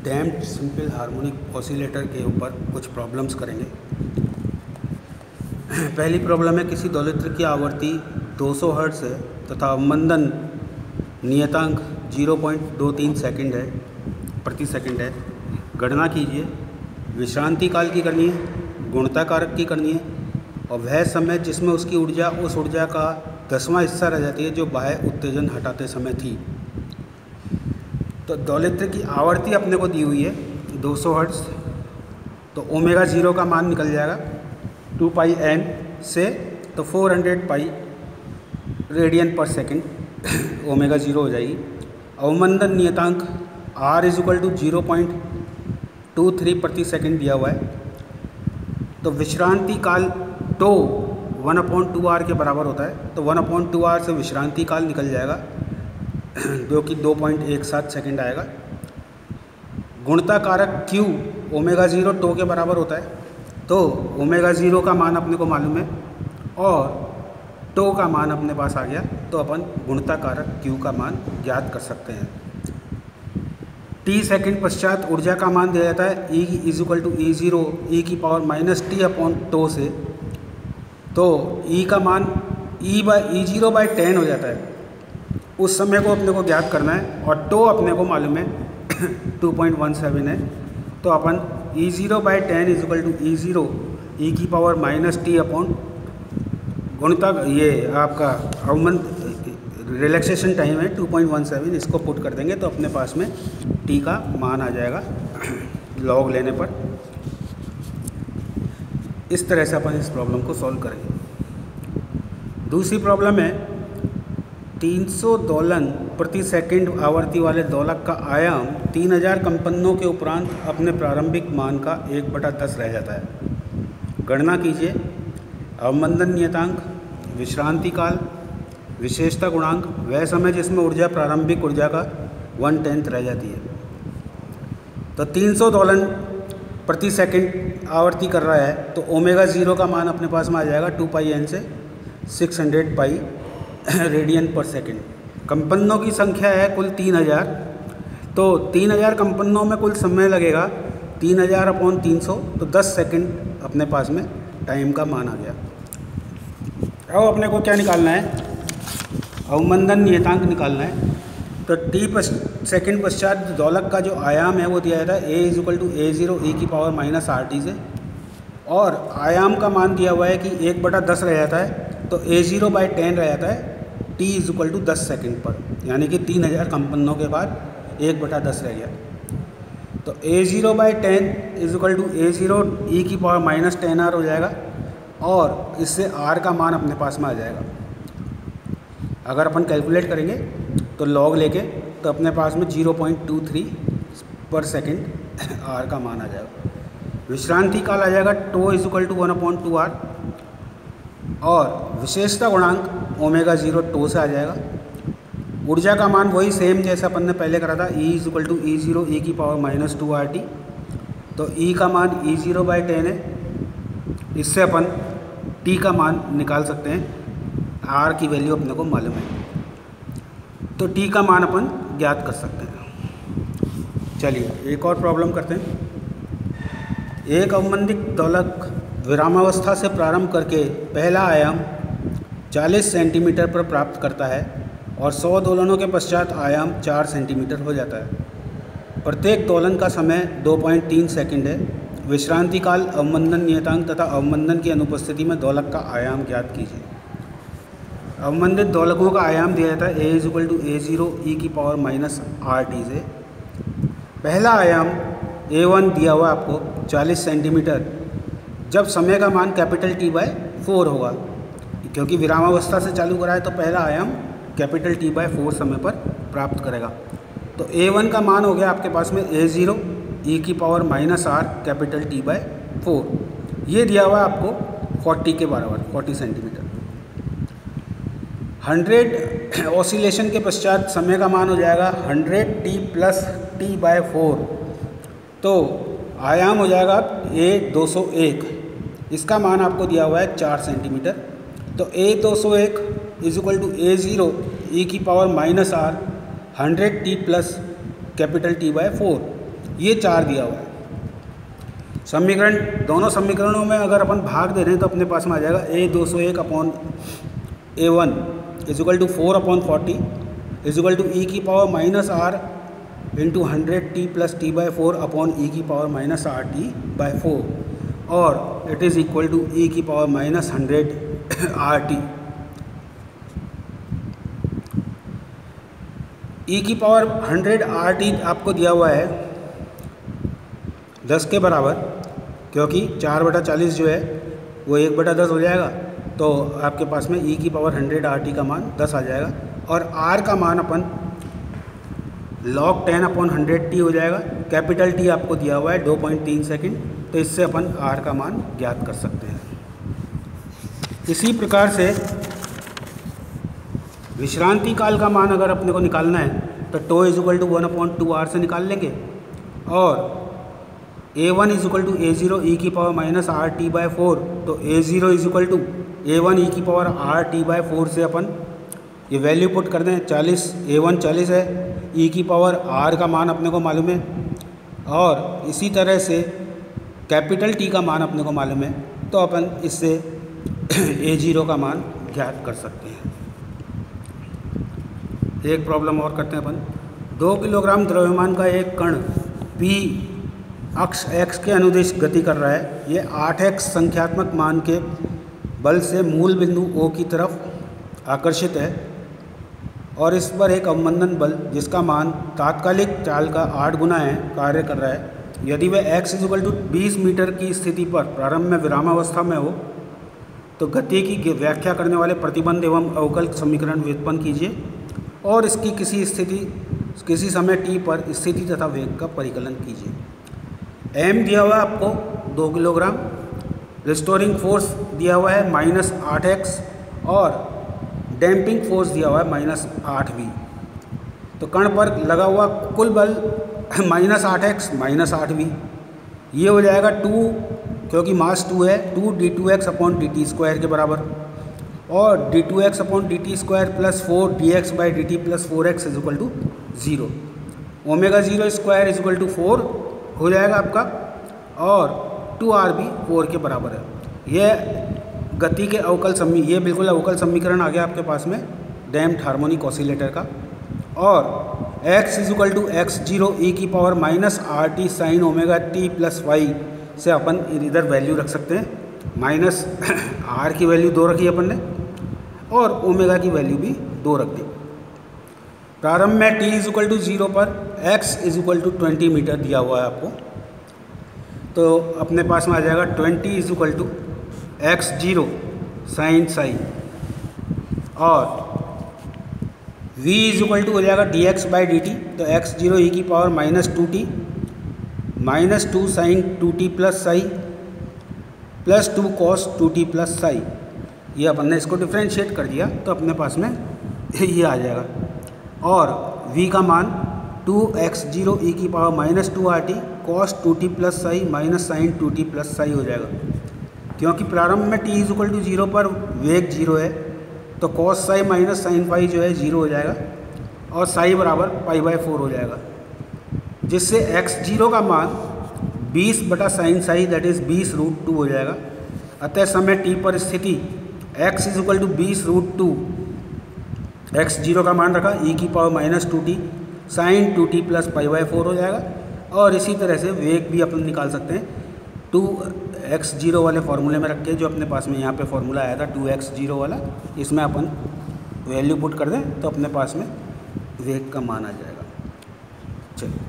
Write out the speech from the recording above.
Damped simple harmonic oscillator के ऊपर कुछ प्रॉब्लम्स करेंगे। पहली प्रॉब्लम है, किसी दोलित्र की आवृत्ति 200 हर्ट्ज है तथा अवमंदन नियतांक 0.23 सेकंड है प्रति सेकंड है। गणना कीजिए। विश्रांति काल की करनी है, गुणता कारक की करनी है और वह समय जिसमें उसकी ऊर्जा उस ऊर्जा का 10वां हिस्सा रह जाती है जो बाह्य उत्तेजन हटाते समय थी। तो दोलित्र की आवृत्ति अपने को दी हुई है 200 हर्ट्ज, तो ओमेगा 0 का मान निकल जाएगा 2 पाई एन से, तो 400 पाई रेडियन पर सेकंड ओमेगा 0 हो जाएगी। अवमंदन नियतांक R = 0.23 प्रति सेकंड दिया हुआ है। तो विश्रांति काल टो 1/2R के बराबर होता है, तो 1/2R से विश्रांति काल निकल जाएगा जो कि 2.17 सेकंड आएगा। गुणता कारक Q ओमेगा 0 टो के बराबर होता है, तो ओमेगा 0 का मान अपने को मालूम है और टो का मान अपने पास आ गया, तो अपन गुणता कारक Q का मान ज्ञात कर सकते हैं। t सेकंड पश्चात ऊर्जा का मान दिया जाता है E = E0 e⁻t/τ से, तो E का मान E0/10 हो जाता है। उस समय को अपने को ज्ञात करना है और टो अपने को मालूम है 2.17 है, तो अपन E0/10 = E0 e⁻t/ गुणता, ये आपका अवमंद रिलैक्सेशन टाइम है 2.17, इसको पुट कर देंगे तो अपने पास में t का मान आ जाएगा लॉग लेने पर। इस तरह से अपन इस प्रॉब्लम को सॉल्व करेंगे। दूसरी प्रॉब्लम है, 300 दोलन प्रति सेकंड आवृत्ति वाले दोलक का आयाम 3000 कंपनों के उपरांत अपने प्रारंभिक मान का 1/10 रह जाता है। गणना कीजिए। अवमंदन नियतांक, विश्रांति काल, विशेषता गुणांक, वह समय जिसमें ऊर्जा प्रारंभिक ऊर्जा का 1/10 रह जाती है। तो 300 दोलन प्रति सेकंड आवृत्ति कर रहा है, तो ओमेगा 0 का मान अपने पास में आ जाएगा 2 पाई एन से 600 पाई रेडियन पर सेकंड। कंपनों की संख्या है कुल 3000, तो 3000 कंपनों में कुल समय लगेगा 3000/300, तो 10 सेकंड अपने पास में टाइम का मान आ गया। अब अपने को क्या निकालना है? अवमंदन नियतांक निकालना है। तो t सेकंड पश्चात दोलक का जो आयाम है वो दिया जाता है A = A0 e⁻RT से, और आयाम का मान दिया हुआ है कि 1/10 रह जाता है, तो A0/10 रह जाता है t = 10 सेकंड पर, यानी कि 3000 कंपनों के बाद 1/10 रह गया। तो A0/10 = A0 e⁻10R हो जाएगा और इससे R का मान अपने पास में आ जाएगा। अगर अपन कैलकुलेट करेंगे तो लॉग लेके, तो अपने पास में 0.23 पर सेकंड R का मान आ जाएगा। विश्रांति काल आ जाएगा टो = 1/2R और विशेषता गुणांक ओमेगा 0 टो से आ जाएगा। ऊर्जा का मान वही सेम जैसा अपन ने पहले करा था, E = E0 e⁻2RT, तो E का मान E0/10 है। इससे अपन T का मान निकाल सकते हैं, R की वैल्यू अपने को मालूम है, तो T का मान अपन ज्ञात कर सकते हैं। चलिए एक और प्रॉब्लम करते हैं। एक अवमंदित दोलक विरामावस्था से प्रारंभ करके पहला आयाम 40 सेंटीमीटर पर प्राप्त करता है और 100 दोलनों के पश्चात आयाम 4 सेंटीमीटर हो जाता है। प्रत्येक दोलन का समय 2.3 सेकंड है। विश्रांति काल, अवमंदन नियतांक तथा अवमंदन की अनुपस्थिति में दोलक का आयाम ज्ञात कीजिए। अवमंदित दोलकों का आयाम दिया जाता है A = A0 e⁻RT से। पहला आयाम A1 दिया हुआ आपको 40 सेंटीमीटर, जब समय का मान T/4 होगा, क्योंकि विरामावस्था से चालू करा है तो पहला आयाम T/4 समय पर प्राप्त करेगा। तो A1 का मान हो गया आपके पास में A0 e⁻R T/4, ये दिया हुआ है आपको 40 के बराबर, 40 सेंटीमीटर। 100 ऑसिलेशन के पश्चात समय का मान हो जाएगा 100t + T/4, तो आयाम हो जाएगा A201, इसका मान आपको दिया हुआ है 4 सेंटीमीटर। तो A201 = A0 e⁻R 100t + T/4, ये 4 दिया हुआ है। समीकरण, दोनों समीकरणों में अगर अपन भाग दे रहे हैं तो अपने पास में आ जाएगा A201/A1 = 4/40 = e⁻r × 100t + t/4 e⁻−rt/4 और it is equal to e⁻100rt। e⁻100rt आपको दिया हुआ है 10 के बराबर, क्योंकि 4/40 जो है वो 1/10 हो जाएगा, तो आपके पास में e⁻100rt का मान 10 आ जाएगा। और r का मान अपन log 10/100t हो जाएगा। कैपिटल T आपको दिया हुआ है 2.3 सेकेंड, तो इससे अपन r का मान ज्ञात कर सकते हैं। इसी प्रकार से विश्रांति काल का मान अगर अपने को निकालना है तो τ = 1/2r से निकाल लेंगे, और A1 = A0 e⁻−rt/4, तो A0 = A1 e⁻rt/4 से अपन ये वैल्यू पुट कर दें। 40, A1 40 है, e⁻r का मान अपने को मालूम है, और इसी तरह से कैपिटल T का मान अपने को मालूम है, तो अपन इससे A0 का मान ज्ञात कर सकते हैं। एक प्रॉब्लम और करते हैं अपन। 2 किलोग्राम द्रव्यमान का एक कण P अक्ष x के अनुदिश गति कर रहा है। ये 8x संख्यात्मक मान के बल से मूल बिंदु O की तरफ आकर्षित है, और इस पर एक अवमंदन बल जिसका मान तात्कालिक चाल का 8 गुना है कार्य कर रहा है। यदि वह x = 20 मीटर की स्थिति पर प्रारंभ में विरामावस्था में हो तो गति की व्याख्या करने वाले प्रतिबंध एवं अवकल समीकरण व्युत्पन्न कीजिए, और इसकी किसी समय t पर स्थिति तथा वेग का परिकलन कीजिए। m दिया हुआ है आपको 2 किलोग्राम, रिस्टोरिंग फोर्स दिया हुआ है -8x, और डैम्पिंग फोर्स दिया हुआ है -8v। तो कण पर लगा हुआ कुल बल -8x -8v, ये हो जाएगा 2, क्योंकि मास 2 है, 2 d2x/dt² के बराबर, और d2x/dt² + 4 dx/dt + 4x = 0। ω02 = 4 हो जाएगा आपका, और 2r भी 4 के बराबर है। यह गति के ये बिल्कुल अवकल समीकरण आ गया आपके पास में डैम्प्ड हार्मोनिक ऑसिलेटर का। और x = x0 e⁻−rt sin ωt + y से अपन इधर वैल्यू रख सकते हैं। -r की वैल्यू 2 रखी अपन ने, और ओमेगा की वैल्यू भी 2 रख दी। प्रारंभ में t = 0 पर x = 20 मीटर दिया हुआ है आपको, तो अपने पास में आ जाएगा 20 = x0 sin psi, और v = हो जाएगा dx/dt, तो x0 e⁻−2t -2 sin 2t + psi + 2 cos 2t + psi। ये अपन ने इसको डिफ्रेंशिएट कर दिया तो अपने पास में ये आ जाएगा, और v का मान 2x0 e⁻−2rt cos 2t + psi - sin 2t + psi हो जाएगा। क्योंकि प्रारंभ में t = 0 पर वेग 0 है, तो cos psi - sin phi जो है 0 हो जाएगा, और psi बराबर π/4 हो जाएगा, जिससे x0 का मान 20/sin psi दैट इज़ 20√2 हो जाएगा। अतः समय t पर स्थिति x = 20√2, x0 का मान रखा e⁻−2t sin 2t + π/4 हो जाएगा। और इसी तरह से वेग भी अपन निकाल सकते हैं 2x0 वाले फॉर्मूले में रख के, जो अपने पास में यहाँ पे फॉर्मूला आया था 2x0 वाला, इसमें अपन वैल्यू पुट कर दें तो अपने पास में वेग का मान आ जाएगा। चलिए।